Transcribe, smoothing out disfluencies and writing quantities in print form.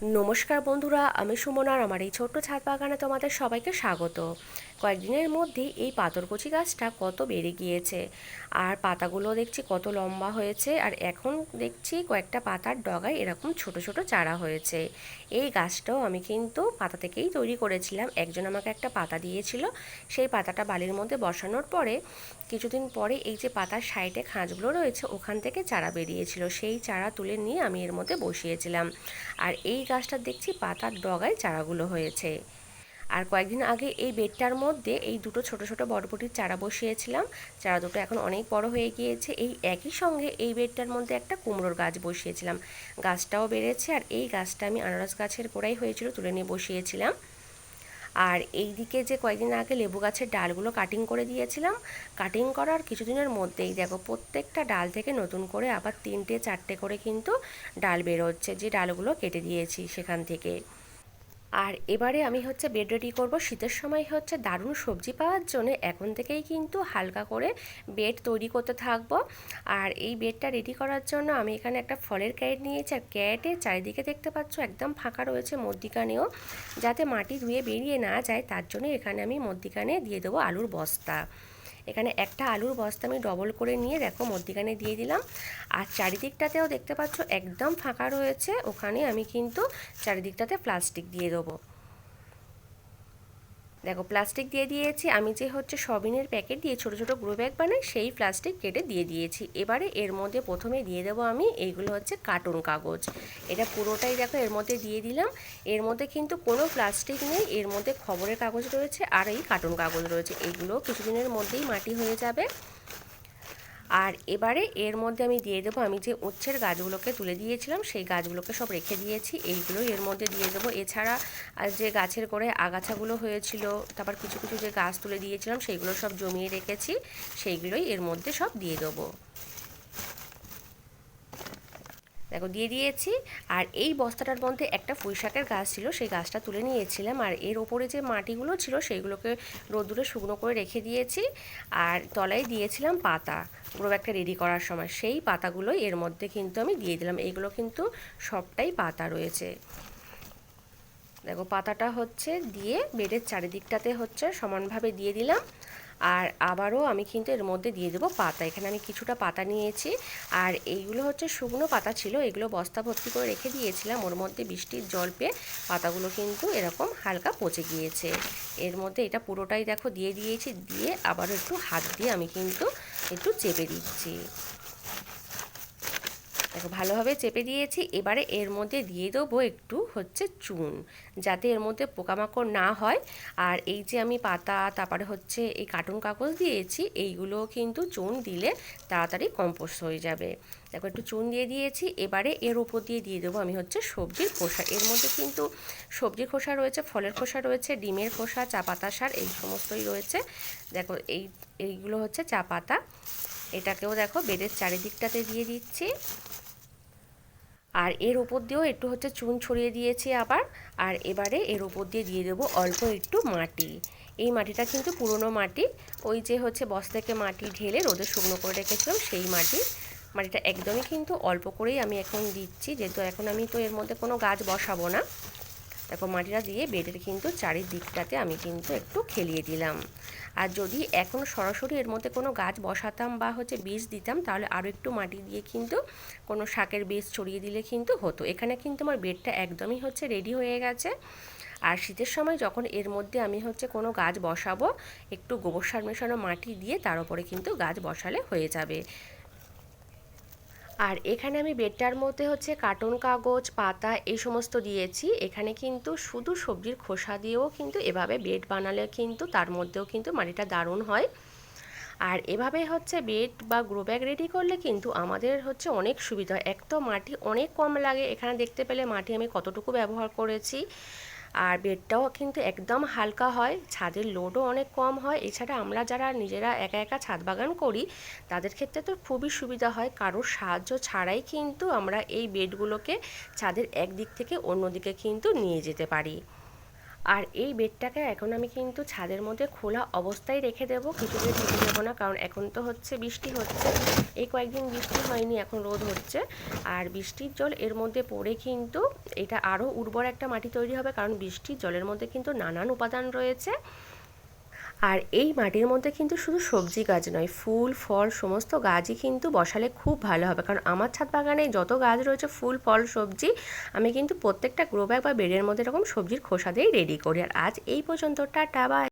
নমস্কার বন্ধুরা, আমি সুমন আর আমার এই ছোট্ট ছাদ বাগানে তোমাদের সবাইকে স্বাগত। কয়েকদিনের মধ্যে এই পাথরকুচি গাছটা কত বেড়ে গিয়েছে, আর পাতাগুলো দেখছি কত লম্বা হয়েছে, আর এখন দেখছি কয়েকটা পাতার ডগায় এরকম ছোট ছোট চারা হয়েছে। এই গাছটাও আমি কিন্তু পাতা থেকেই তৈরি করেছিলাম। একজন আমাকে একটা পাতা দিয়েছিল, সেই পাতাটা বালির মধ্যে বসানোর পরে কিছুদিন পরে এই যে পাতার সাইডে খাঁজগুলো রয়েছে ওখান থেকে চারা বেরিয়েছিল, সেই চারা তুলে নিয়ে আমি এর মধ্যে বসিয়েছিলাম। আর এই গাছটা দেখছি পাতার ডগায় চারাগুলো হয়েছে। আর কয়েকদিন আগে এই বেডটার মধ্যে এই দুটো ছোট ছোট বরবটির চারা বসিয়েছিলাম। চারা দুটো এখন অনেক বড় হয়ে গিয়েছে। এই একই সঙ্গে এই বেডটার মধ্যে একটা কুমড়োর গাছ বসিয়েছিলাম, গাছটাও বেড়েছে। আর এই গাছটা আমি আনারস গাছের গোড়াই হয়েছিল, তুলে নিয়ে বসিয়েছিলাম। আর এই দিকে যে কয়েকদিন আগে লেবু গাছের ডালগুলো কাটিং করে দিয়েছিলাম, কাটিং করার কিছুদিনের মধ্যেই দেখো প্রত্যেকটা ডাল থেকে নতুন করে আবার 3-4টে করে কিন্তু ডাল বেরোচ্ছে, যে ডালগুলো কেটে দিয়েছি সেখান থেকে। আর এবারে আমি বেড রেডি করব। শীতের সময় দারুণ সবজি পাওয়ার জন্য এখন থেকেই কিন্তু হালকা করে বেড তৈরি করতে থাকবো। আর এই বেডটা রেডি করার জন্য আমি এখানে একটা ফলের ক্যারেট নিয়েছি, আর ক্যারেটের চারিদিকে দেখতে পাচ্ছ একদম ফাঁকা রয়েছে মধ্যিখানেও, যাতে মাটি ধুয়ে বেরিয়ে না যায় তার জন্য এখানে আমি মধ্যিখানে দিয়ে দেবো আলুর বস্তা। এখানে একটা আলুর বস্তা আমি ডবল করে নিয়ে দেখো মধ্যিখানে দিয়ে দিলাম। আর চারিদিকটাতেও দেখতে পাচ্ছ একদম ফাঁকা রয়েছে, ওখানে আমি কিন্তু চারিদিকটাতে প্লাস্টিক দিয়ে দেবো। দেখো প্লাস্টিক দিয়ে দিয়েছি। আমি যে সবিনের প্যাকেট দিয়ে ছোট ছোট গ্রো ব্যাগ বানাই, সেই প্লাস্টিক কেটে দিয়ে দিয়েছি। এবারে এর মধ্যে প্রথমে দিয়ে দেবো আমি এইগুলো কার্টুন কাগজ। এটা পুরোটাই দেখো এর মধ্যে দিয়ে দিলাম। এর মধ্যে কিন্তু কোনো প্লাস্টিক নেই, এর মধ্যে খবরের কাগজ রয়েছে আর এই কার্টুন কাগজ রয়েছে। এইগুলো কিছুদিনের মধ্যেই মাটি হয়ে যাবে। আর এবারে এর মধ্যে আমি দিয়ে দেবো, আমি যে উচ্ছের গাছগুলোকে তুলে দিয়েছিলাম সেই গাছগুলোকে সব রেখে দিয়েছি, এইগুলোই এর মধ্যে দিয়ে দেবো। এছাড়া যে গাছের গোড়ায় আগাছাগুলো হয়েছিল, তারপর কিছু কিছু যে গাছ তুলে দিয়েছিলাম সেইগুলো সব জমিয়ে রেখেছি, সেইগুলোই এর মধ্যে সব দিয়ে দেবো। দেখো দিয়ে দিয়েছি। আর এই বস্তাটার মধ্যে একটা পুঁইশাকের গাছ ছিল, সেই গাছটা তুলে নিয়েছিলাম। আর এর ওপরে যে মাটিগুলো ছিল সেইগুলোকে রোদ্দুরে শুকনো করে রেখে দিয়েছি। আর তলায় দিয়েছিলাম পাতা পুরো একটা রেডি করার সময়, সেই পাতাগুলোই এর মধ্যে কিন্তু আমি দিয়ে দিলাম। এইগুলো কিন্তু সবটাই পাতা রয়েছে। দেখো পাতাটা দিয়ে বেডের চারিদিকটাতে সমানভাবে দিয়ে দিলাম। আর আবারও আমি কিন্তু এর মধ্যে দিয়ে দেবো পাতা। এখানে আমি কিছুটা পাতা নিয়েছি, আর এইগুলো শুকনো পাতা ছিল, এগুলো বস্তা ভর্তি করে রেখে দিয়েছিলাম। ওর মধ্যে বৃষ্টির জল পেয়ে পাতাগুলো কিন্তু এরকম হালকা পচে গিয়েছে। এর মধ্যে এটা পুরোটাই দেখো দিয়ে দিয়েছি, দিয়ে আবারও একটু হাত দিয়ে আমি কিন্তু একটু চেপে দিচ্ছি। দেখো ভালোভাবে চেপে দিয়েছি। এবারে এর মধ্যে দিয়ে দেবো একটু চুন, যাতে এর মধ্যে পোকামাকড় না হয়। আর এই যে আমি পাতা তারপরে এই কার্টুন কাগজ দিয়েছি, এইগুলো কিন্তু চুন দিলে তাড়াতাড়ি কম্পোস্ট হয়ে যাবে। দেখো একটু চুন দিয়ে দিয়েছি। এবারে এর উপর দিয়ে দেবো আমি সবজির খোসা। এর মধ্যে কিন্তু সবজির খোসা রয়েছে, ফলের খোসা রয়েছে, ডিমের খোসা, চা পাতা সার, এই সমস্তই রয়েছে। দেখো এইগুলো চা পাতা। এটাকেও দেখো বেডের চারিদিকটাতে দিয়ে দিচ্ছি। আর এর উপর দিয়েও একটু চুন ছড়িয়ে দিয়েছি আবার। আর এবারে এর উপর দিয়ে দেবো অল্প একটু মাটি। এই মাটিটা কিন্তু পুরনো মাটি, ওই যে বস্তা থেকে মাটি ঢেলে রোদে শুকনো করে রেখেছিলাম সেই মাটিটা একদমই কিন্তু অল্প করেই আমি এখন দিচ্ছি, যেহেতু এখন আমি তো এর মধ্যে কোনো গাছ বসাবো না। দেখো মাটিটা দিয়ে বেডের কিন্তু চারিদিকটাতে আমি কিন্তু একটু খেলিয়ে দিলাম। আর যদি এখন সরাসরি এর মধ্যে কোনো গাছ বসাতাম বা বীজ দিতাম, তাহলে আরও একটু মাটি দিয়ে কিন্তু কোনো শাকের বীজ ছড়িয়ে দিলে কিন্তু হতো। এখানে কিন্তু আমার বেডটা একদমই রেডি হয়ে গেছে। আর শীতের সময় যখন এর মধ্যে আমি কোনো গাছ বসাবো, একটু গোবর সার মেশানো মাটি দিয়ে তার উপরে কিন্তু গাছ বসালে হয়ে যাবে। আর এখানে আমি বেডটার মধ্যে কার্টুন কাগজ, পাতা এই সমস্ত দিয়েছি। এখানে কিন্তু শুধু সবজির খোসা দিয়েও কিন্তু এভাবে বেড বানালে কিন্তু তার মধ্যেও কিন্তু মাটিটা দারুণ হয়। আর এভাবে বেড বা গ্রো ব্যাগ রেডি করলে কিন্তু আমাদের অনেক সুবিধা হয়। এক তো মাটি অনেক কম লাগে, এখানে দেখতে পেলে মাটি আমি কতটুকু ব্যবহার করেছি। আর বেডটাও কিন্তু একদম হালকা হয়, ছাদের লোডও অনেক কম হয়। এছাড়া আমরা যারা নিজেরা একা একা ছাদ বাগান করি তাদের ক্ষেত্রে তো খুবই সুবিধা হয়, কারোর সাহায্য ছাড়াই কিন্তু আমরা এই বেডগুলোকে ছাদের এক দিক থেকে অন্য দিকে কিন্তু নিয়ে যেতে পারি। আর এই বেডটাকে এখন আমি কিন্তু ছাদের মধ্যে খোলা অবস্থায় রেখে দেবো, কিছুদিন ঢেকে দেবো না, কারণ এখন তো হচ্ছে বৃষ্টি হচ্ছে। এই কয়েকদিন বৃষ্টি হয়নি, এখন রোদ হচ্ছে। আর বৃষ্টির জল এর মধ্যে পড়ে কিন্তু এটা আরও উর্বর একটা মাটি তৈরি হবে, কারণ বৃষ্টির জলের মধ্যে কিন্তু নানান উপাদান রয়েছে। আর এই মাটির মধ্যে কিন্তু শুধু সবজি গাছ নয়, ফুল ফল সমস্ত গাছই কিন্তু বসালে খুব ভালো হবে, কারণ আমার ছাদ বাগানে যত গাছ রয়েছে ফুল ফল সবজি, আমি কিন্তু প্রত্যেকটা গ্রো ব্যাগ বা বেডের মধ্যে এরকম সবজির খোসা দিয়েই রেডি করি। আর আজ এই পর্যন্ত, টাটা বাই।